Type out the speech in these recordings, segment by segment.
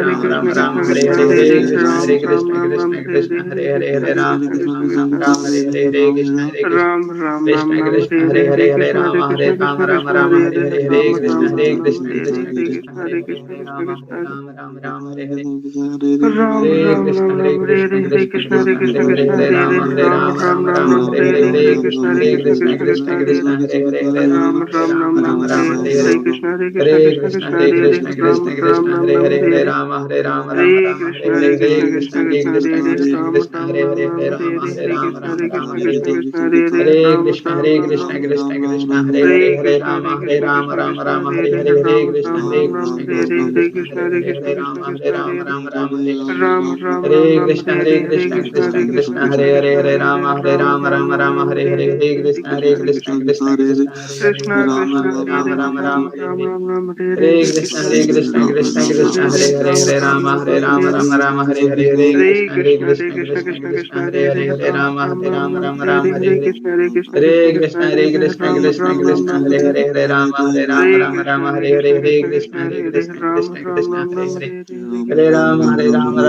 Ram Krishna Ram Krishna Ram Hare Krishna Hare Hare Hare Hare Krishna Ram Hare Ram Krishna Ram Ram Krishna Hare Krishna Hare Hare Hare Hare Krishna Hare Hare Ram Krishna Hare Krishna Ram Ram Krishna Ram Hare Hare Hare Hare Krishna Hare Krishna Ram Ram Ram Krishna Ram Krishna Hare Hare Hare Hare Hare Krishna Hare Rama Krishna Hare Krishna Rama Rama Krishna Rama Hare Hare Hare Hare Ram Hare Krishna Ram Hare Ram Ram Krishna Hare Krishna Hare Krishna Krishna Hare Hare Hare Krishna Hare Krishna Rama Krishna Hare Hare Rama Rama Rama Hare Hare Ram Hare Ram Krishna Ram Hare Ram Hare Krishna Hare Krishna Krishna Hare Krishna Krishna Hare Hare Krishna Hare Hare Rama Hare Hare Ram Rama Ram Rama Ram Rama Ram Hare Hare Hare Hare Hare Krishna Hare Hare Krishna Krishna Krishna Krishna Krishna Hare Krishna Hare Hare Hare Hare Ram Rama Hare Ram Rama Ram Ram Rama Hare Rama Hare Hare Hare Hare Krishna Hare Krishna Hare Krishna Krishna Krishna Hare Hare Hare Krishna Ram Krishna Ram Krishna Ram Hare Ram Hare Hare Hare Hare Rama Hare Rama Rama Hare Rama Hare Krishna Hare Hare Krishna Hare Krishna Krishna Hare Krishna Hare Krishna Hare Krishna Ram Krishna Ram Hare Ram Hare Ram Hare Hare Rama Hare Hare Hare Rama Krishna Rama Hare Rama Krishna Hare Krishna Hare Krishna Hare Hare Hare Ram Krishna Ram Hare Ram Krishna Ram Krishna Krishna Hare Hare Hare Hare Krishna Hare Rama Hare Krishna Rama Krishna Rama Krishna Rama Hare Hare Hare Hare Ram Krishna Ram Hare Ram Ram Krishna Hare Krishna Hare Hare Krishna Krishna Hare Hare Hare Krishna Rama Krishna Hare Krishna Hare Rama Hare Rama Rama Hare Ram Ram Ram Hare Ram Krishna Hare Hare Hare Hare Krishna Krishna Krishna Hare Krishna Krishna Hare Krishna Hare Krishna Hare Hare Rama Hare Hare Ram Rama Ram Rama Ram Rama Ram Hare Hare Hare Hare Hare Hare Krishna Krishna Hare Hare Krishna Krishna Krishna Krishna Krishna Hare Hare Krishna Hare Rama Krishna Hare Hare Hare Rama Ram Rama Ram Hare Hare Ram Ram Hare Hare Hare Krishna Krishna Hare Hare Krishna Krishna Krishna Krishna Krishna Krishna Hare Hare Hare Hare Ram Hare Ram Rama Ram Hare Ram Rama Hare Hare Rama Rama Hare Hare Hare Hare Krishna Hare Krishna Hare Krishna Krishna Krishna Krishna Krishna Krishna Hare Hare Hare Hare Hare Ram Rama Ram Hare Ram Rama Ram Rama Hare Rama Hare Hare Hare Hare Krishna Hare Krishna Krishna Hare Krishna Krishna Hare Hare Hare Krishna Ram Krishna Ram Ram Krishna Ram Hare Hare Hare Hare Hare Rama Hare Rama Hare Rama Krishna Rama Hare Hare Krishna Hare Hare Krishna Krishna Krishna Hare Hare Hare Krishna Ram Krishna Ram Krishna Ram Hare Ram Hare Hare Hare Hare Krishna Rama Krishna Hare Krishna Rama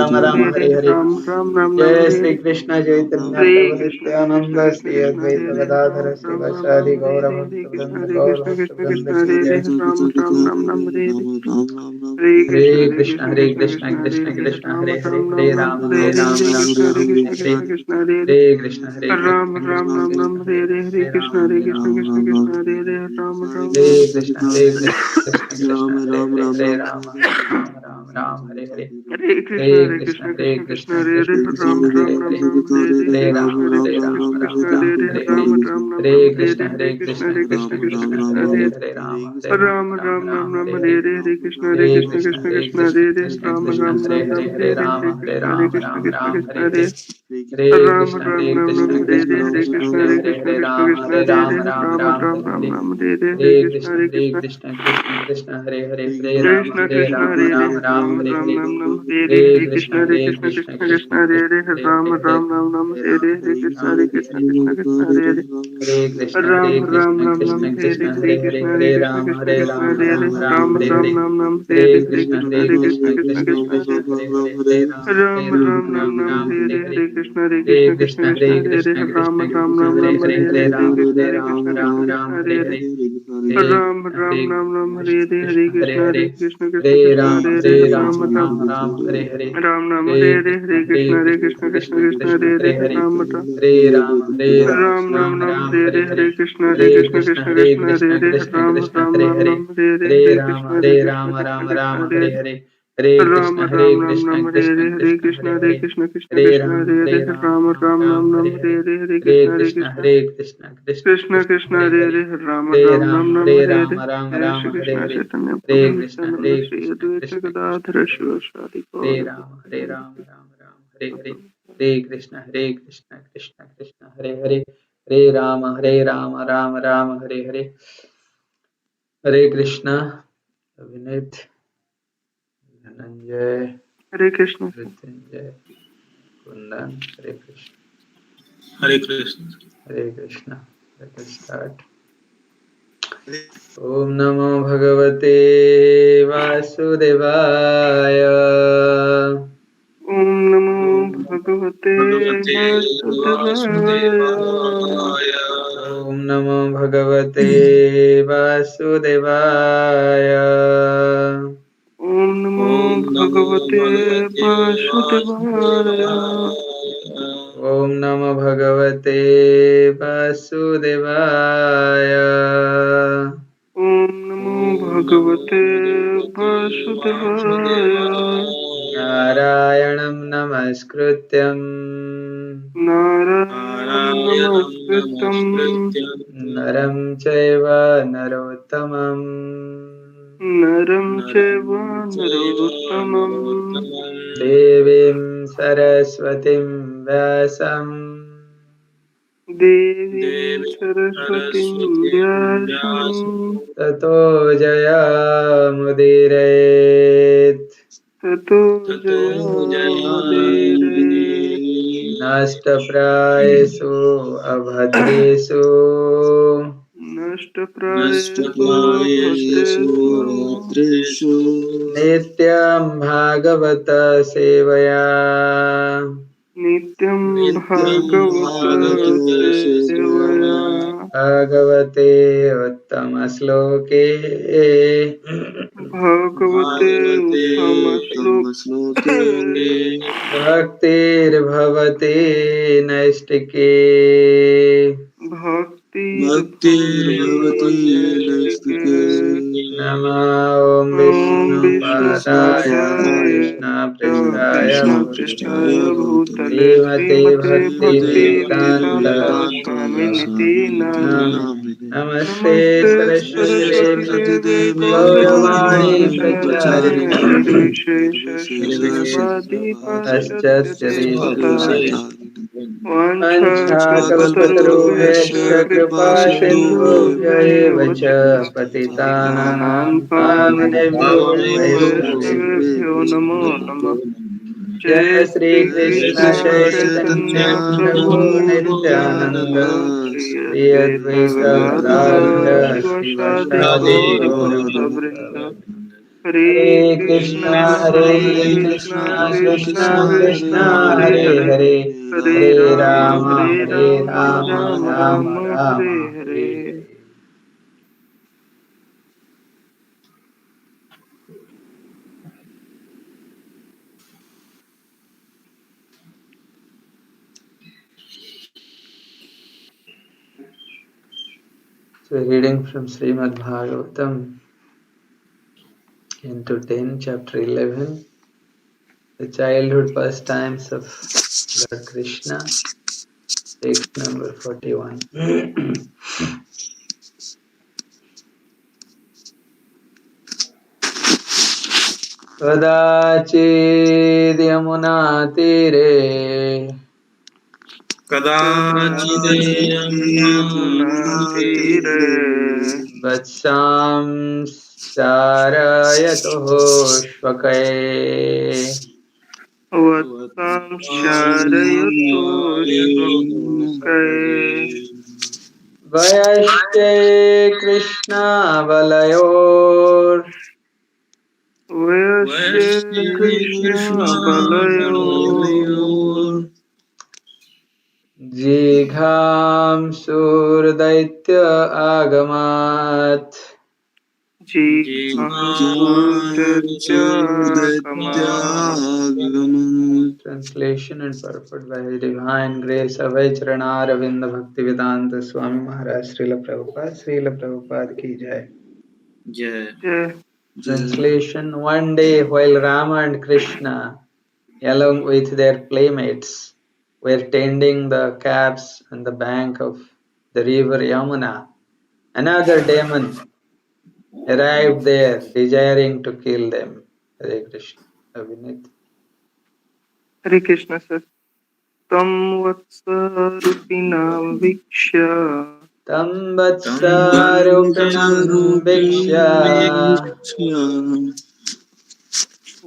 Rama Krishna Rama Hare Hare Hare Hare Ram Ram Ram Ram जय Hare Shri Hare Krishna Chaitanya Hare प्रभु Krishna Hare Nityanand Krishna Krishna Shri Krishna अद्वैत Hare Hare Gadadhar Ram Ram Ram Shivacharya Ram गौर Hare भक्त Hare Krishna वृंद Hare गौर Krishna भक्त Krishna वृंद Krishna की Hare जय Hare Ram Ram Ram Ram Hare Hare Hare हरे Krishna Hare Krishna Krishna Krishna Krishna Krishna Hare हरे Hare हरे Ram हरे Ram Ram Ram Ram हरे Hare Ram Hare Ram Krishna Ram Hare हरे Krishna हरे Krishna Krishna Hare Hare हरे Krishna Ram Krishna Ram Krishna Ram Krishna Ram Hare Hare हरे Krishna Ram Hare हरे Krishna Ram Krishna Ram Krishna Ram Hare Hare Ram Ram हरे Ram Krishna Hare Krishna Krishna Hare Hare Hare Rama Rama Hare Hare Hare Krishna Krishna Hare Krishna Krishna Krishna Hare Krishna Hare Krishna Ram Hare Ram Hare Ram Ram Hare Hare Krishna Hare Hare Krishna Rama Krishna Rama Krishna Rama Hare Hare Ram Hare Ram Ram Ram Hare Hare Hare Krishna Krishna Hare Krishna Krishna Krishna Krishna Krishna Hare Hare Hare Rama Hare Ram Rama Ram Rama Ram Rama Ram Hare Hare Hare Hare Krishna Hare Hare Krishna Krishna Krishna Hare Krishna Krishna Hare Krishna Ram Krishna Ram Hare Ram Hare Ram Hare Hare Rama Hare Hare Krishna Hare Rama Krishna Rama Krishna Rama Krishna Hare Hare Hare Hare Ram Krishna Ram Hare Ram Krishna Ram Hare Krishna Hare Krishna Krishna Hare Hare Hare Krishna Hare Krishna Rama Krishna Hare Hare Rama Ram Rama Ram Rama Hare Ram Hare Ram Hare Hare Krishna Krishna Hare Hare Krishna Krishna Krishna Krishna Hare Hare Hare Rama Krishna Hare Krishna Rama Hare Rama Hare Rama Ram Hare Ram Hare Ram Ram Hare Hare Hare Krishna Krishna Hare Hare Krishna Krishna Krishna Krishna Krishna Hare Krishna Hare Hare Ram Hare Ram Hare Ram Ram Hare Hare Rama Hare Hare Krishna Rama Hare Hare Krishna Hare Krishna Krishna Hare Hare Krishna Ram Hare Ram Krishna Ram Ram Krishna Hare Krishna Hare Hare Krishna Hare Hare Hare Krishna Rama Krishna Hare Krishna Rama Hare Rama Rama Ram Hare Ram Hare Ram Ram Hare Hare Hare Krishna Krishna Hare Hare Krishna Krishna Krishna Krishna Krishna Krishna Hare Hare Hare Hare Rama Hare Ram Rama Ram Ram Rama Ram Rama Hare Hare Hare Hare Krishna Hare Hare Krishna Krishna Krishna Krishna Hare Hare Krishna Ram Krishna Ram Krishna Ram Hare Ram Hare Hare Hare Hare Rama Krishna Hare Hare Rama Krishna Rama Krishna Rama Krishna Hare Hare Hare Ram Hare Ram Krishna Ram Ram Hare Hare Krishna Hare Krishna Krishna Hare Hare Hare Krishna Krishna Hare Krishna Rama Hare Hare Ram Rama Ram Rama Rama Hare Hare Ram Ram Hare Hare Krishna Hare Hare Krishna Hare Krishna Krishna Krishna Krishna Krishna Krishna Hare Hare Hare Hare Ram Ram Hare Rama Hare Rama Ram Ram Rama Ram Rama Hare Hare Hare Hare Krishna Hare Hare Krishna Krishna Krishna Hare Krishna Hare Krishna Hare Krishna Ram Krishna Ram Hare Ram Hare Ram Hare Hare Hare Krishna Rama Hare Hare Krishna Rama Krishna Rama Krishna Rama Hare Hare Hare Hare Ram Krishna Ram Hare Ram Krishna Ram Hare Krishna Hare Krishna Krishna Hare Hare Hare Krishna Krishna Hare Krishna Rama Hare Hare Hare Rama Ram Rama Ram Rama Ram Hare Ram Hare Hare Hare Hare Krishna Hare Krishna Krishna Hare Krishna Krishna Krishna Krishna Krishna Hare Hare Hare Hare Ram Hare Ram Ram Rama Ram Hare Hare Rama Hare Rama Jai Shri Rama Hare Krishna Hare Chaitanya Hare Prabhu Krishna Nityananda Hare Shri Krishna Advaita Krishna Krishna Gadadhara Hare Shiva Hare Shri Hare Gaura Rama Hare Rama Rama Rama Hare Hare Hare Krishna Krishna Krishna Hare Hare Hare Rama Rama Rama Hare Hare Hare Krishna Vinit Dhananjay Hare Krishna Mrityunjay Kundan Hare Krishna Hare Krishna. Hare Krishna. Let us start. Om Namo Bhagavate Vasudevaya. Om Namo Om Bhagavate Bhagavate Vasudevaya Vasudevaya. Om Namo Bhagavate Vasudevaya. Om Namo Om Namo Bhagavate Bhagavate Vasudevaya Vasudevaya. Om Namo Bhagavate Vasudevaya. Om Namo Om Namo Bhagavate Bhagavate Vasudevaya Vasudevaya. Narayanam Namaskrutyam Narayanam Narayanam Namaskritam Namaskrityam Naram Chaiva Narottamam Naram Naram Chaiva Chaiva Narottamam Narottamam Devim Saraswatim Vyasam Devim Devi Saraswatim Saraswati Vyasam Vyasa Tato Jayamudiret Tato Tato Jayamudire Jayamudire Nashtaprayesu Abhadresu Nashtaprayesu Nashtaprayesu Bhadresu Bhadreshu Nityam Bhagavata Sevaya Nityam Nityam Bhagavata Bhagavata Sevaya Sevaya Bhagavate Uttamasloke Bhagavate Bhagavate Uttama Uttama Bhaktir Naistike Bhaktir Bhavati Bhaktir Naistike Nama Om Om Vishnu Vishnu Padaya Padaya Krishna Prishthaya Krishna Bhutale Prishtaya Bhutale Srimate Srimate Bhakti Bhakti Vedanta Vedanta Swami Swami Niti Namine Namaste Namaste Saraswati Saraswati Devi Devi Gauravani Gauravani Pracharine Pracharine Nirvishesha Nirvishesha Shunyavadi Paschatya Paschatya Devatarine Devatarine Vanchakalpatarubhyascha Vanchakल्पतरुभ्यश्च कृपा kripa सिन्धुभ्य एव sindhubhya च पतितानां patitanam पावनेभ्यो pavanebhyo वैष्णवेभ्यो namo namah जय Jai Shri Shri Krishna Krishna Chaitanya Chaitanya Prabhu Prabhu Nityanand Nityananda Shri Shri Advaita Advaita Gadadhar Gadadhara Srivasadi श्रीवासादि Gaura Gaur Bhakta भक्तवृंद Vrinda Hare Krishna Hare Krishna Krishna Krishna Krishna Hare Hare Hare Hare Hare Hare Rama Ram Rama Ram Rama Ram Hare Hare Hare Hare So reading from Srimad Bhagavatam into 10, chapter 11, the childhood pastimes of Lord Krishna, text number 41. कदाचिद्यमुनातीरे यमुनातीरे वत्सांश्चारयतुः श्वकै वत्सांश्चारयतो श्लोके वयश्चे कृष्णाबलयोर् वयस्य कृष्णबलयो जिघांसुर्दैत्य आगमात् जिघांसुर्दैत्यागमात् Translation and purport by His Divine Grace Abhay Charanaravindra Bhaktivedanta Swami Maharaj Srila Prabhupada ki jai. जय Translation. One day while Rama and Krishna along with their playmates were tending the calves on the bank of the river Yamuna, another demon arrived there desiring to kill them. Hare Krishna. Abhinit. Hare Krishna sir तं वत्सरूपिणां वीक्ष्य Tam vatsarupanam vikshya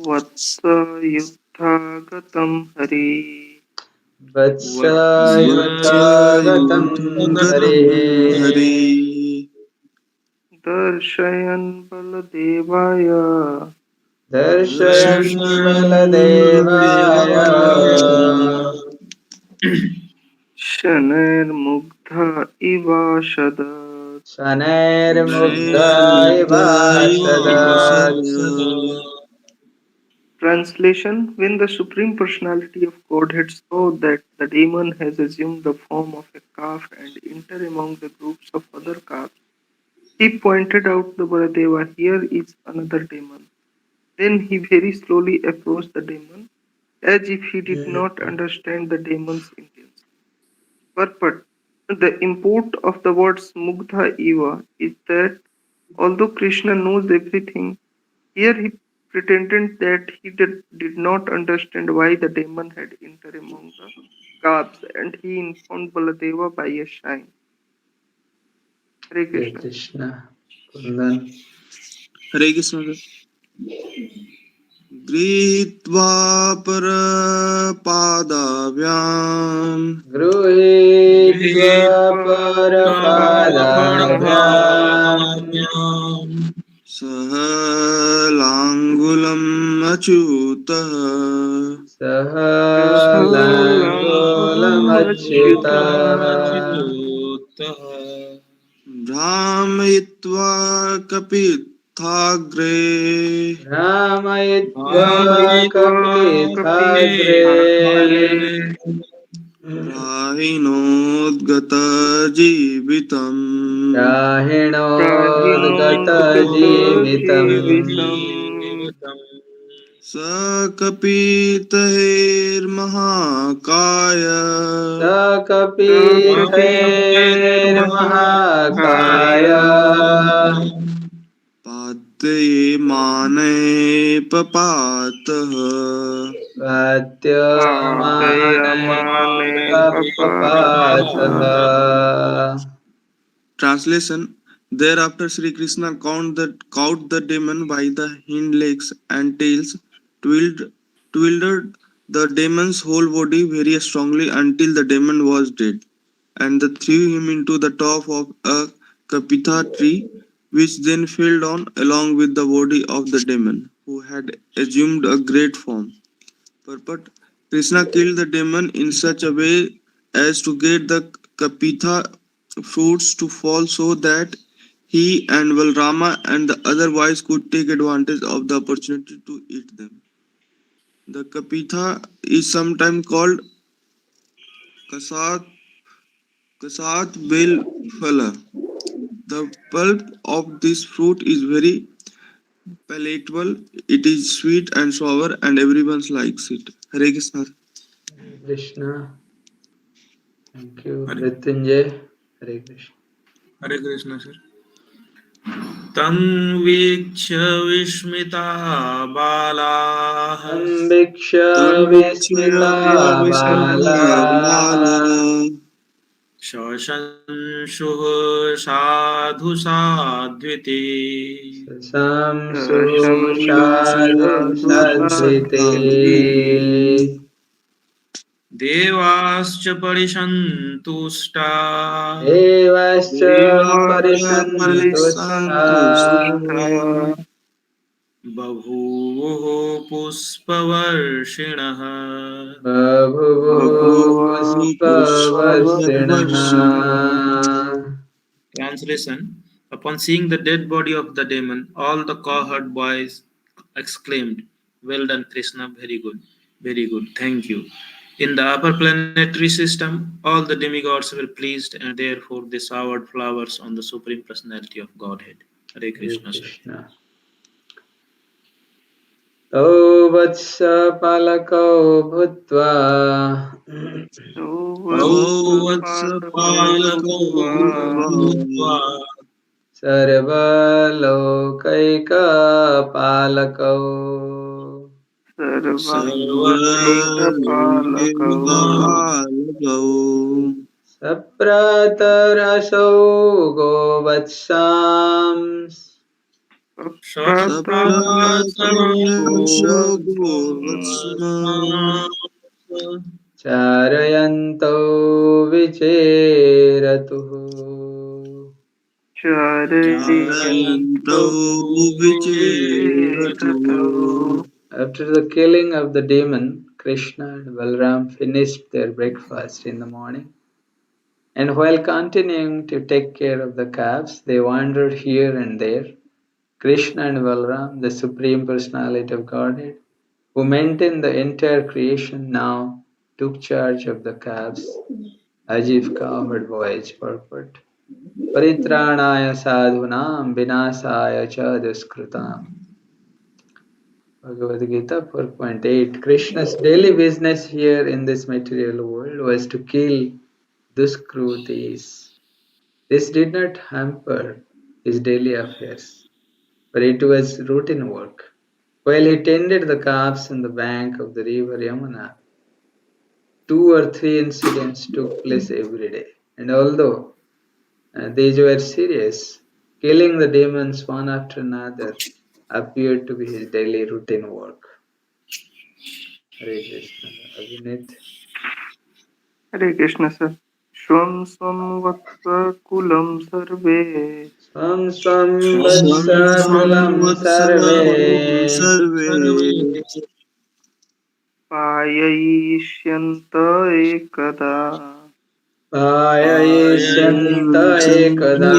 वत्सयुक्तागतं Hari vatsayuthagatam harihe दर्शयन् बलदेवाय darshayan baladevaya शनैर्मुग्धा इवाशदत् शनैर्मुग्धा इवासदात्. Translation: When the Supreme Personality of Godhead saw that the demon has assumed the form of a calf and entered among the groups of other calves, he pointed out the Baladeva, here is another demon. Then he very slowly approached the demon, as if he did not understand the demon's intention. Purport: the import of the words Mugdha Eva is that although Krishna knows everything, here he pretended that he did not understand why the demon had entered among the calves, and he informed Baladeva by a sign. Hare Hare Krishna. Krishna. Kundan. हरे कृष्ण गृहीत्वा परपादाभ्याम् गृहीत्वा परपादाभ्याम् सह लाङ्गुलम् अच्युतः सह Sahalangulam लाङ्गूलमच्युतः भ्रामयित्वा कपित्थाग्रे भ्रामयित्वा Brahmayitva कपिथाग्रे Kapithagre प्राहिणोद्गतजीवितम् Prahinodgata प्राहिणोद्गतजीवितम् Jivitam स कपितैर्महाकाय स कपीथैर्महाकाय Kapithaiर्mahakaya पाद्यमाने पपातः Patyamane पपातः. Papatah. Translation. Thereafter Sri Krishna caught the demon by the hind legs and tails, twirled the demon's whole body very strongly until the demon was dead, and threw him into the top of a kapitha tree, which then fell down along with the body of the demon, who had assumed a great form. Purport: Krishna killed the demon in such a way as to get the kapitha fruits to fall so that he and Balrama and the other boys could take advantage of the opportunity to eat them. The kapitha is sometimes called kasat bel phala. The pulp of this fruit is very palatable. It is sweet and sour, and everyone likes it. Hare Krishna. Hare Krishna. Thank you. Hare, Mrityunjay. Hare Krishna. Hare Krishna, sir. तं वीक्ष्य विस्मिता बालाः Sambiksha Tanviksha vismita balaः Bala शशंसुः Sadhu साध्विति Sasamsu शशंसु sadhu Sadhu Satyaki sadhvite देवाश्च परिसन्तुष्टा Devascha Devasya parisantushta परिसन्तुष्टा बभूवुः पुष्पवर्षिणः Babhuvu Prabhu Pushpavarshina. pushpavarshinaha. Translation. Upon seeing the dead body of the demon, all the cowherd boys exclaimed, "Well done, Krishna, very good, very good, thank you." In the upper planetary system, all the demigods were pleased and therefore they showered flowers on the Supreme Personality of Godhead. Hare Hare Krishna, sir. Krishna. तौ वत्स पालकौ भूत्वा सौवत्सपालकौ Paulako भूत्वा Bhutva सर्वलौकैकपालकौ सर्वलोकैकपालकौ Sarvalokaikalagau. सप्रातरसौ गोवत्सांस् Sapratarasya सप्रातरसगोवत्सं Govardhana. चारयन्तौ विचेरतुः चारयन्तौ Jayantau Vicheratu. विचेरतौ After the killing of the demon, Krishna and Balram finished their breakfast in the morning. And while continuing to take care of the calves, they wandered here and there. Krishna and Balram, the Supreme Personality of Godhead, who maintained the entire creation, now took charge of the calves as if cowherd boys purport. Paritranaya sadhunam vinasaya cha duskrutam. Bhagavad Gita 4.8. Krishna's daily business here in this material world was to kill duskrutis. This did not hamper his daily affairs, but it was routine work. While he tended the calves on the bank of the river Yamuna, 2 or 3 incidents took place every day. And although these were serious, killing the demons one after another appeared to be his daily routine work. Hare Krishna. Abhinit. Hare Krishna sir स्वं स्वं वत्सकुलं सर्वे Swam swam Swam swam vatsakulam sarve vatsakulam sarve. पाययिष्यन्त एकदा पाययिष्यन्त एकदा Chantanekada.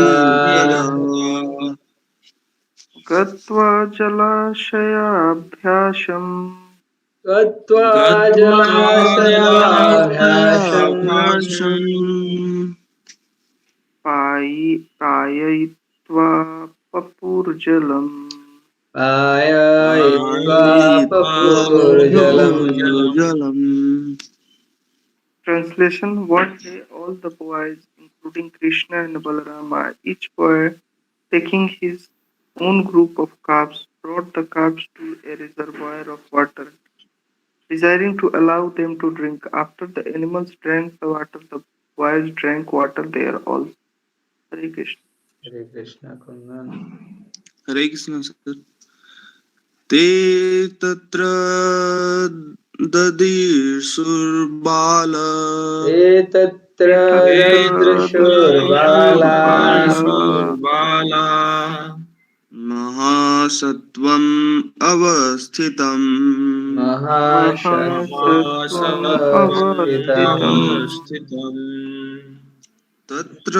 गत्वा जलाशयाभ्यासम् गत्वा जलाशयाभ्यासम् Jalasayavyasham. पाययित्वा पपुर्जलम् पाययित्वा पपूर्जलम् Jalam. Translation. One day all the boys, including Krishna and Balarama, each boy taking his own group of calves, brought the calves to a reservoir of water, desiring to allow them to drink. After the animals drank the water, the boys drank water there also. Hare Krishna. Hare Krishna Kundan. Hare Krishna sir. ते तत्र ददीर्षुर्बाल एतत्र ददृशुर्बालाः Bala महासत्त्वम् अवस्थितम् Mahasatvam महाशत्वमवस्थितम् avasthitam तत्र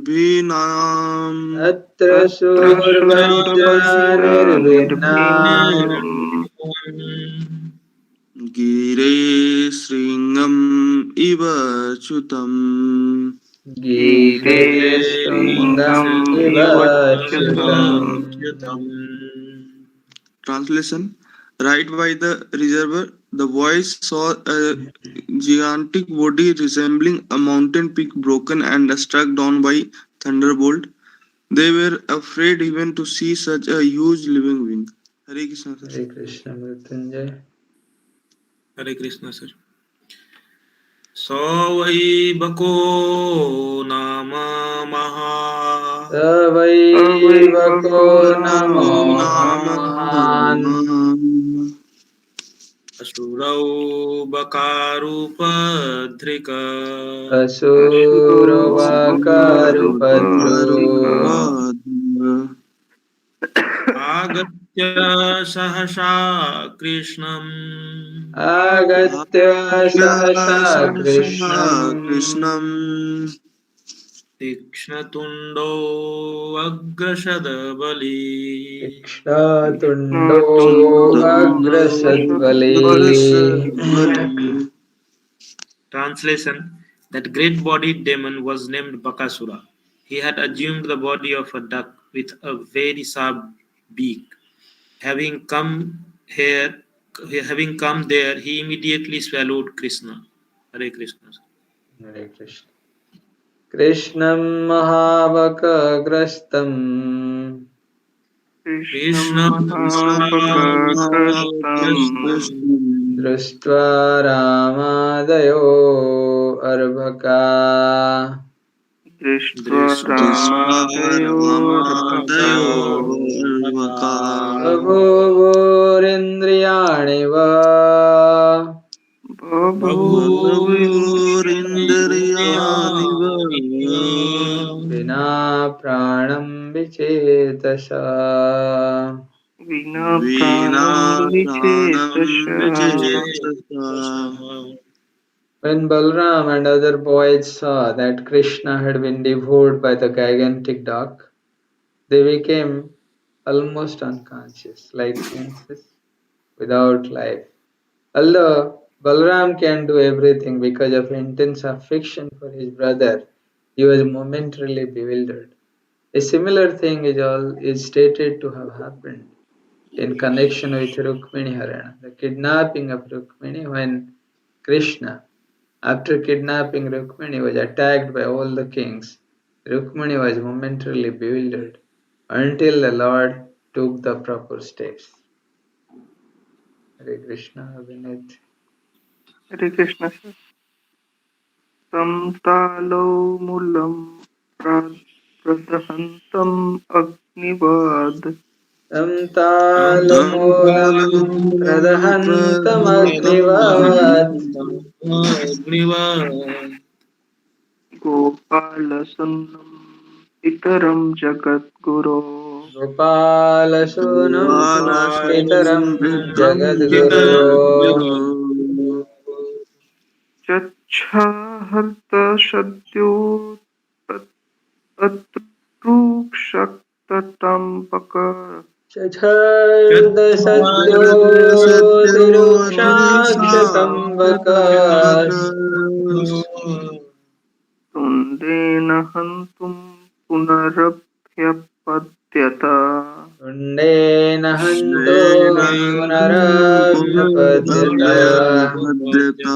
शूरवज्रनिर्भीनाम् अत्र Tatra शूर्वज्रा Shurvajra निर्विघ्नाम् Nirbhinam गिरे शृङ्गम् इव च्युतम् गीते शृङ्गम् इव Gire च्युतम्. Translation: Right by the reservoir, the boys saw a gigantic body resembling a mountain peak broken and struck down by thunderbolt. They were afraid even to see such a huge living being. Hare Krishna, sir. Hare Krishna Mrityunjay. Hare Krishna, sir. स वै बको नाम महा स वै बको नमो महान् असुरौ बकारूपधृक् असुरवकारुपद्रो आगत्य सहसा कृष्णम् आगत्य सहसा कृष्णम् कृष्णम् तीक्ष्णतुण्डो अग्रसदबली तीक्ष्णतुण्डो अग्रसद्बले. Translation: That great bodied demon was named Bakasura. He had assumed the body of a duck with a very sharp beak. Having come here, having come there, he immediately swallowed Krishna. Hare Krishna. Hare Krishna. कृष्णं महावकग्रस्तम् Krishna दृष्ट्वा रामादयो अर्भका बभूवोरिन्द्रियाणि वा बभूरिन्द्रियाणि विना प्राणं विचेतसा. Vina वीणा pranam प्राणं vichetasya. विचेतसा. When Balram and other boys saw that Krishna had been devoured by the gigantic dog, they became almost unconscious, like senses without life. Although Balram can do everything because of intense affection for his brother, he was momentarily bewildered. A similar thing is stated to have happened in connection with Rukmini Harana, the kidnapping of Rukmini when Krishna, after kidnapping Rukmini, was attacked by all the kings. Rukmini was momentarily bewildered until the Lord took the proper steps. Hare Krishna, Vinit. Hare Krishna. Tamtalo mulam pradhantam agnivad. तं तालमूलं प्रदहन्तमग्निवत् Gopalasannam itaram jagadguru. गोपालसूनुं पितरं बालसुमित्रं जगद्गुरो. जगद्गुरो Chachharta sadyo atrukshaktatambaka. चछर्दसद्योतिरुक्षाक्षतं वकात् Tundena hantum punarabhyapadyata. तुण्डेन हन्तो Sven पुनरभ्युपद्यत. पुनरभ्यपद्यता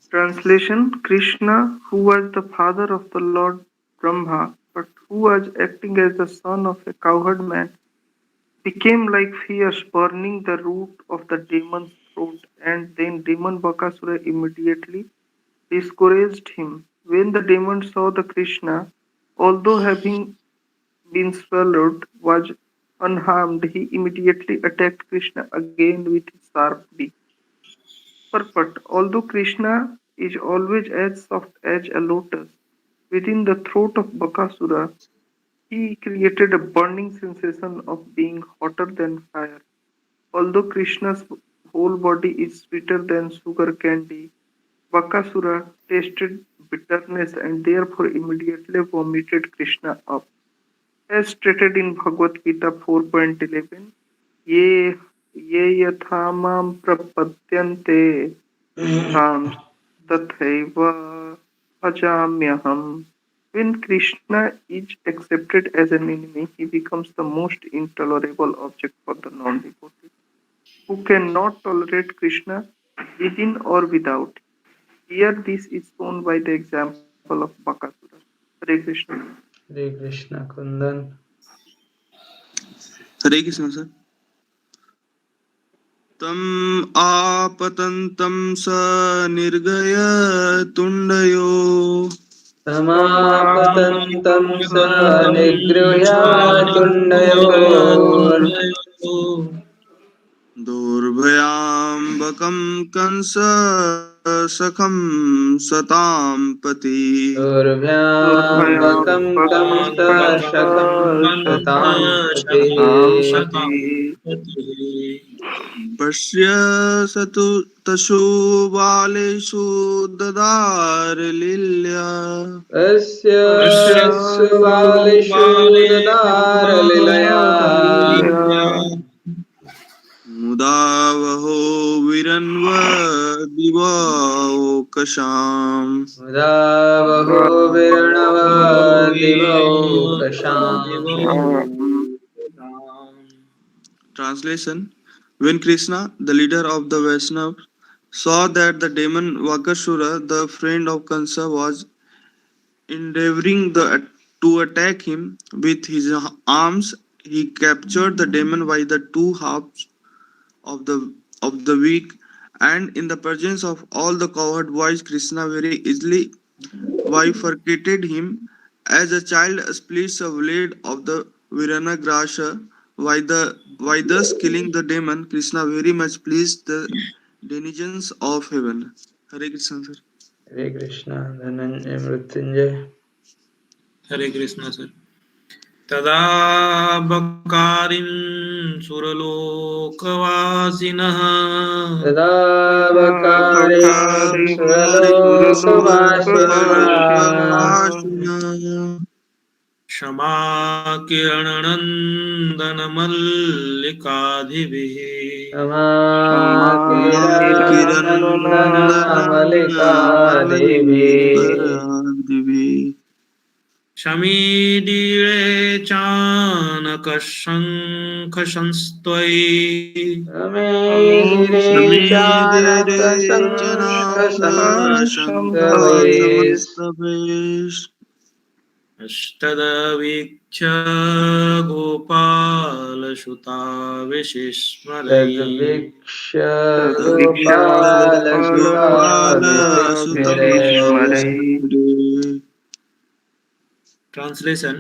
Translation: Krishna, who was the father of the Lord Brahma, but who was acting as the son of a cowherd man, became like fierce, burning the root of the demon's throat, and then demon Bakasura immediately discouraged him. When the demon saw the Krishna, although having been swallowed, was unharmed, he immediately attacked Krishna again with his sharp beak. Purport: Although Krishna is always as soft as a lotus, within the throat of Bakasura, he created a burning sensation of being hotter than fire. Although Krishna's whole body is sweeter than sugar candy, Bakasura tasted bitterness and therefore immediately vomited Krishna up. As stated in Bhagavad Gita 4.11, ये ये यथा मां प्रपद्यन्ते तां तथैव bhajamyaham. When Krishna is accepted as an enemy, he becomes the most intolerable object for the non-devotee, who cannot tolerate Krishna within or without. Here, this is shown by the example of Bakasura. Hare Krishna. Hare Krishna Kundan. Hare Krishna, sir. तम आपतन्तं स निर्गय तुण्डयो समापतन्तं स निगृह्यातुण्डयोर् दुर्भयाम्बकं कंस सखं सतां पति दुर्भ्याम्बकं कंस शकं शतां पतिः पश्य स तु तशु बालेषु ददार लील्या तस्य सुबालिषु ददारलीलया मुदा वहो विरन्व दिवोकशाम् मुदा बहो विरणवदिवौकशाम्. Translation. When Krishna, the leader of the Vaishnavas, saw that the demon Vakasura, the friend of Kansa, was endeavoring to attack him with his arms, he captured the demon by the two halves of the weak, and in the presence of all the cowherd boys, Krishna very easily bifurcated him as a child splits a blade of the Virana Grasha. By thus killing the demon, Krishna very much pleased the denizens of heaven. Hare Krishna, sir. Hare Krishna. Dhananjay Mrityunjay. Hare Krishna, sir. तदा बकारिं सुरलोकवासिनः तदा बकारिं सुरलोकवासिनः क्षमाकिरणनन्दनमल्लिकाधिभिः क्षमाकिरणनन्दनमल्लिका देवी शमीदीळे चानकशङ्खसंस्त्वयि रमे गिरे चानकशङ्खसंस्तवैस् अष्टदवीक्ष्य गोपालसुताविशिस्मरै तद्वीक्ष्य गोपालसुता विस्मरे. Translation.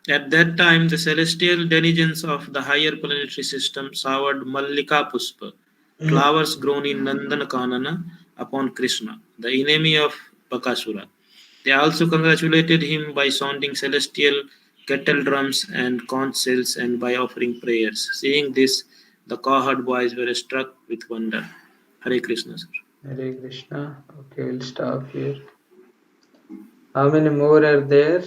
At that time, the celestial denizens of the higher planetary system showered Mallika Puspa, flowers grown in Nandanakanana, upon Krishna, the enemy of Bakasura. They also congratulated him by sounding celestial kettle drums and conch shells and by offering prayers. Seeing this, the cowherd boys were struck with wonder. Hare Krishna, sir. Hare Krishna. Okay, we'll stop here. How many more are there?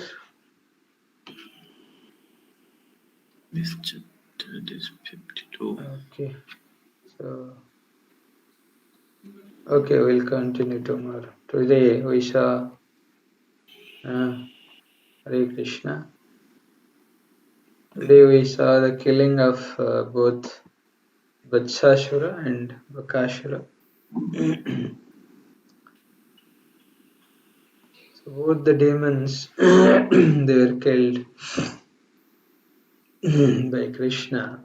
This chapter is 52. Okay. Okay, we'll continue tomorrow. Today we saw Hare Krishna. Today we saw the killing of both Vatsasura and Bakasura. So both the demons they were killed by Krishna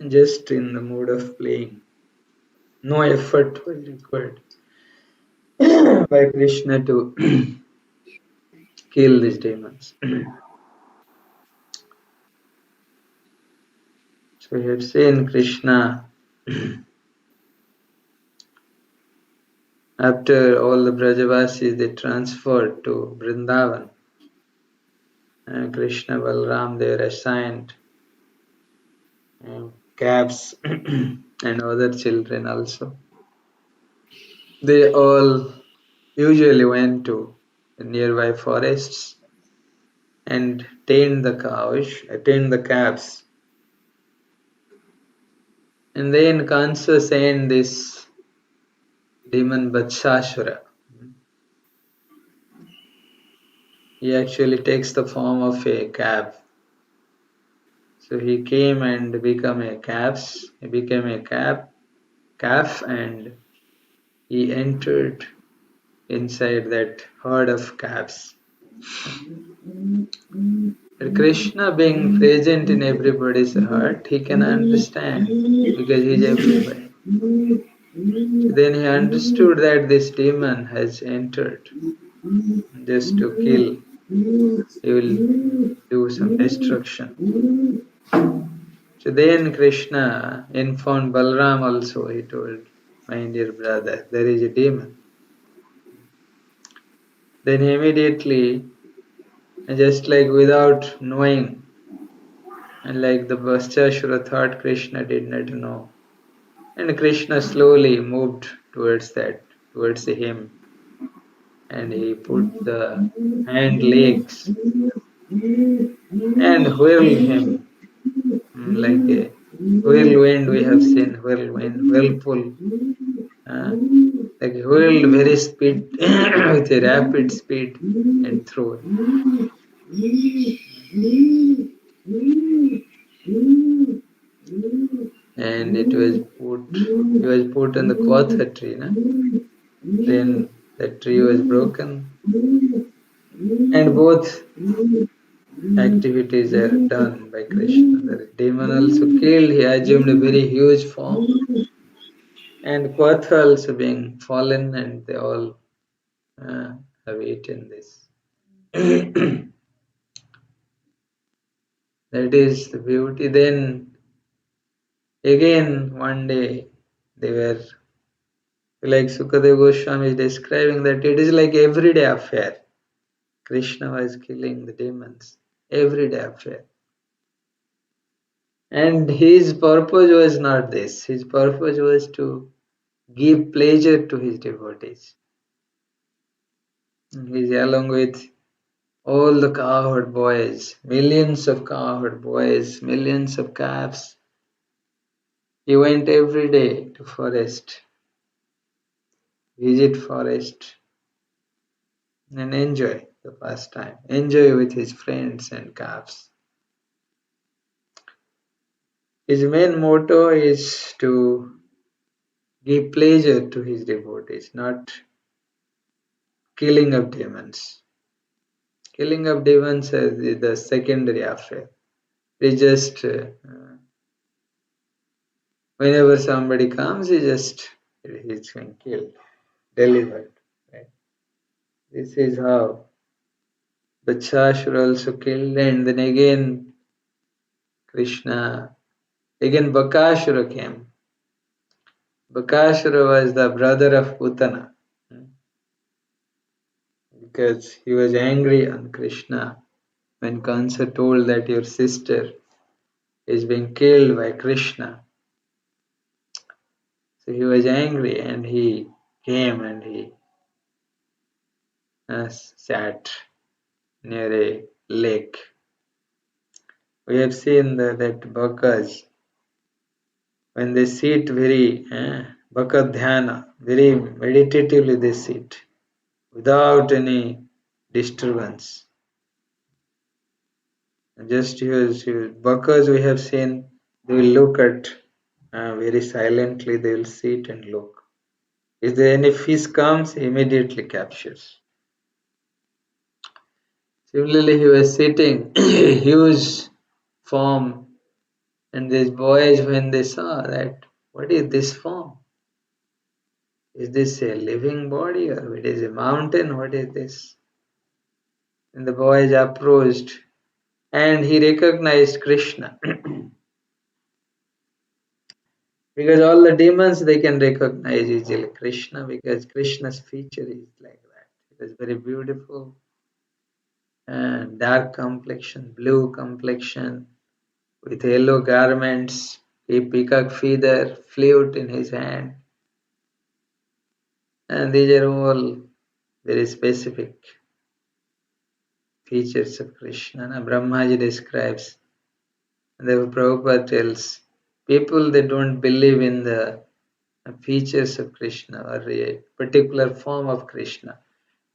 just in the mood of playing. No effort was required by Krishna to kill these demons. So we have seen Krishna after all the Brajavasis they transferred to Vrindavan. And Krishna, Balram, they were assigned calves and other children also. They all usually went to the nearby forests and tamed the cows, tamed the calves And then Kansa sent this demon Vatsasura. He actually takes the form of a calf. So he came and became a calf. He became a calf, and he entered inside that herd of calves. But Krishna, being present in everybody's heart, he can understand because he is everybody. So then he understood that this demon has entered just to kill. He will do some destruction. So then Krishna informed Balram also. He told, my dear brother, there is a demon. Then he immediately, just like without knowing, and like the Vatsasura thought Krishna did not know. And Krishna slowly moved towards him, and he put the hind legs and whirled him like a whirlwind. We have seen whirlwind, whirlpool, like whirled very speed with a rapid speed and threw him. And he was put on the Kvotha tree. Then the tree was broken, and both activities are done by Krishna. The demon also killed, he assumed a very huge form, and Kvotha also being fallen, and they all have eaten this. That is the beauty. Then again one day they were, like Sukadeva Goswami is describing, that it is like everyday affair. Krishna was killing the demons, everyday affair. And his purpose was not this. His purpose was to give pleasure to his devotees. He's along with all the cowherd boys, millions of cowherd boys, millions of calves. He went every day to forest, visit forest, and enjoy the pastime, enjoy with his friends and calves. His main motto is to give pleasure to his devotees, not killing of demons. Killing of demons is the secondary affair. We just, whenever somebody comes, he's being killed, delivered. Right? This is how Vatsasur also killed, and then again Krishna, again Bakasur came. Bakasur was the brother of Putana, because he was angry on Krishna when Kansa told that your sister is being killed by Krishna. So he was angry, and he came and he sat near a lake. We have seen that Bakas, when they sit very Bakadhyana, very meditatively they sit without any disturbance. Just Bakas we have seen, they will look at very silently, they will sit and look. If there any fish comes, he immediately captures. Similarly, he was sitting, huge form, and these boys, when they saw that, what is this form? Is this a living body, or it is a mountain? What is this? And the boys approached, and he recognized Krishna. Because all the demons, they can recognize easily Krishna, because Krishna's feature is like that. It is very beautiful, and dark complexion, blue complexion, with yellow garments, a peacock feather, flute in his hand. And these are all very specific features of Krishna. Now, Brahmaji describes, and the Prabhupada tells, people, they don't believe in the features of Krishna or a particular form of Krishna.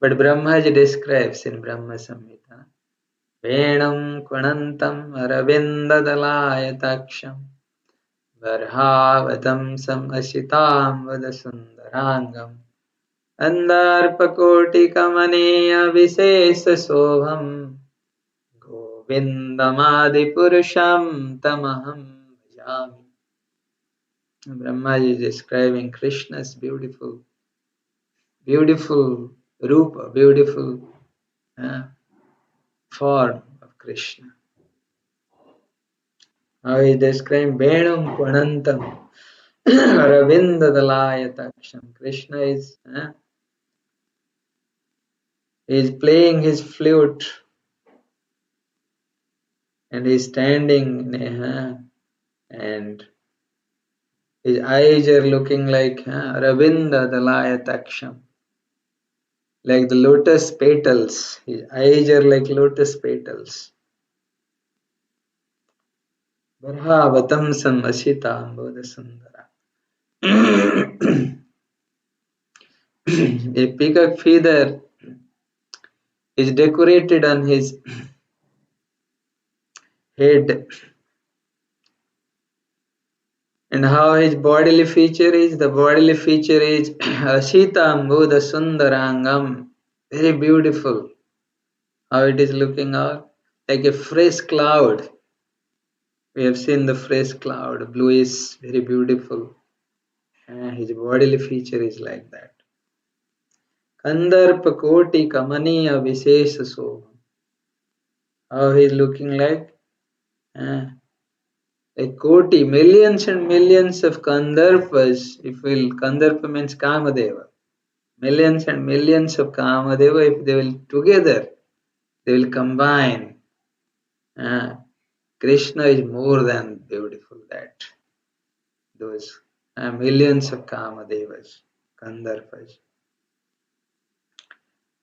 But Brahmaji describes in Brahma Samhita, Venam Kvanantam Aravindadalayataksam Varhavatam Sam Asitam Vadasundarangam Andarpakoti Kamaniya Visesa Soham Govindamadi Purusham Tamaham Bhajami. Brahmaji is describing Krishna's beautiful rupa, beautiful form of Krishna. How he described Venam Kvanantam Ravinda Dalayataksam. Krishna is playing his flute and he's standing and his eyes are looking like Ravinda Dalayataksam, like the lotus petals. His eyes are like lotus petals. Varhavatam Sam Asitam Bodhasundara. A peacock feather is decorated on his head. And how his bodily feature is? The bodily feature is Asitam Bodha Sundarangam. Very beautiful. How it is looking out? Like a fresh cloud. We have seen the fresh cloud. Blue is very beautiful. His bodily feature is like that. Kandarpa Koti Kamaniya Visesa Sobha. How he is looking like? Like Koti, millions and millions of Kandarpas. Kandarpa means Kamadeva. Millions and millions of Kamadeva, if they will together, they will combine. Krishna is more than beautiful that. Those millions of Kamadevas, Kandarpas.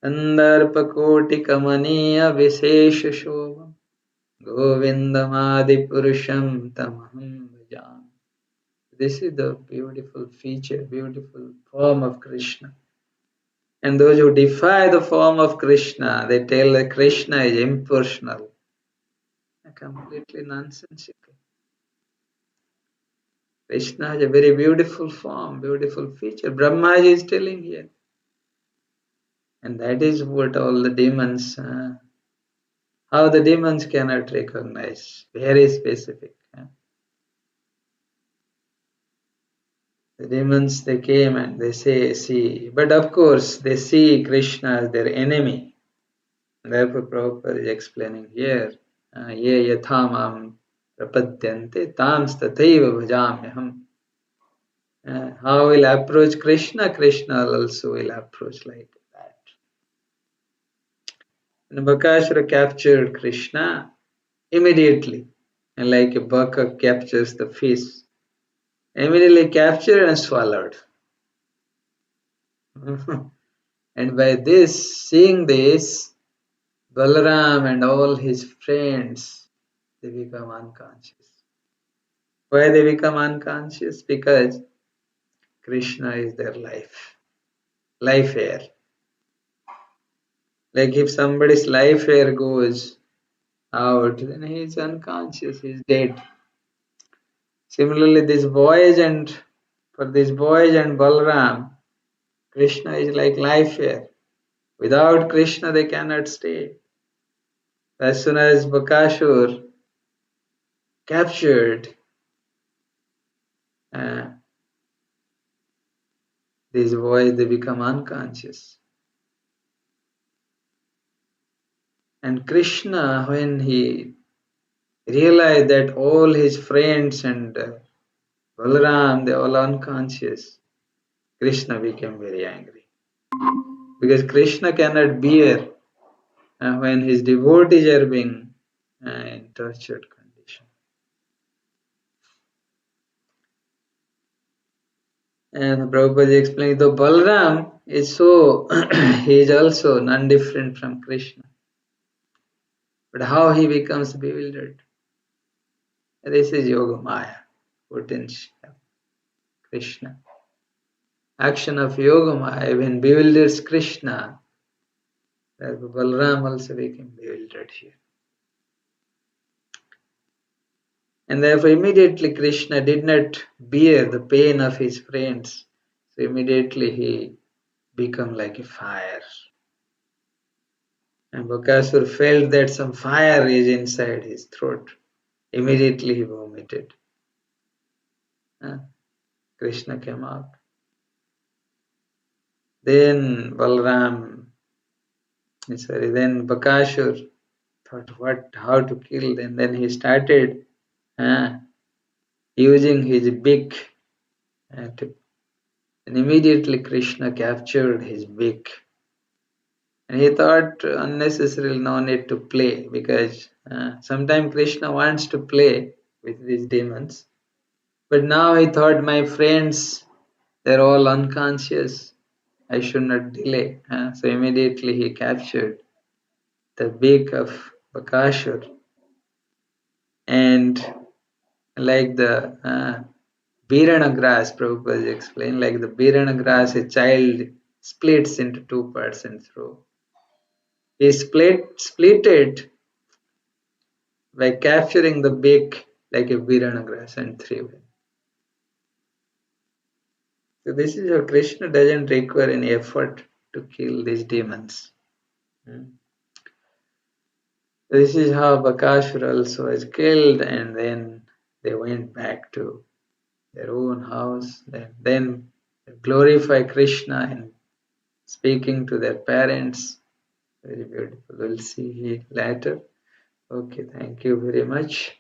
Kandarpa Koti Kamaniya Visesha Shobha Govindamadi Purusham Tamaham Bhajam. This is the beautiful feature, beautiful form of Krishna. And those who defy the form of Krishna, they tell that Krishna is impersonal. Completely nonsensical. Krishna has a very beautiful form, beautiful feature. Brahmaji is telling here. And that is what all the demons, how the demons cannot recognize. Very specific. The demons, they came and they say, see. But of course, they see Krishna as their enemy. Therefore, Prabhupada is explaining here, ye yathamam prapadyante tams tathaiva bhajamyaham. How will approach Krishna? Krishna also will approach like that. And Bakasur captured Krishna immediately, and like a baka captures the fish, immediately captured and swallowed. And by this, seeing this, Balaram and all his friends, they become unconscious. Why they become unconscious? Because Krishna is their life air. Like if somebody's life air goes out, then he is unconscious, he is dead. Similarly, for this boys and Balaram, Krishna is like life air. Without Krishna, they cannot stay. As soon as Bakasur captured these boys, they become unconscious. And Krishna, when he realized that all his friends and Balaram, they all unconscious, Krishna became very angry. Because Krishna cannot bear when his devotees are being in tortured condition. And Prabhupada is explaining, though Balaram is so, he is also non-different from Krishna. But how he becomes bewildered? This is Yoga Maya. potency of Krishna. Action of Yogamaya even bewilders Krishna. Therefore Balaram also became bewildered here. And therefore immediately Krishna did not bear the pain of his friends. So immediately he became like a fire. And Bakasur felt that some fire is inside his throat. Immediately he vomited. Krishna came out. Then then Bakasur thought how to kill them. Then he started using his beak. And immediately Krishna captured his beak. And he thought unnecessarily no need to play, because sometimes Krishna wants to play with these demons. But now he thought, my friends, they're all unconscious. I should not delay. So immediately he captured the beak of Bakasur. And like the Birana grass, Prabhupada explained, like the Birana grass, a child splits into two parts and throw. He split it by capturing the beak like a Birana grass and threw it. So this is how Krishna doesn't require any effort to kill these demons. This is how Bakasur also was killed, and then they went back to their own house. Then glorify Krishna and speaking to their parents. Very beautiful. We'll see later. Okay, thank you very much.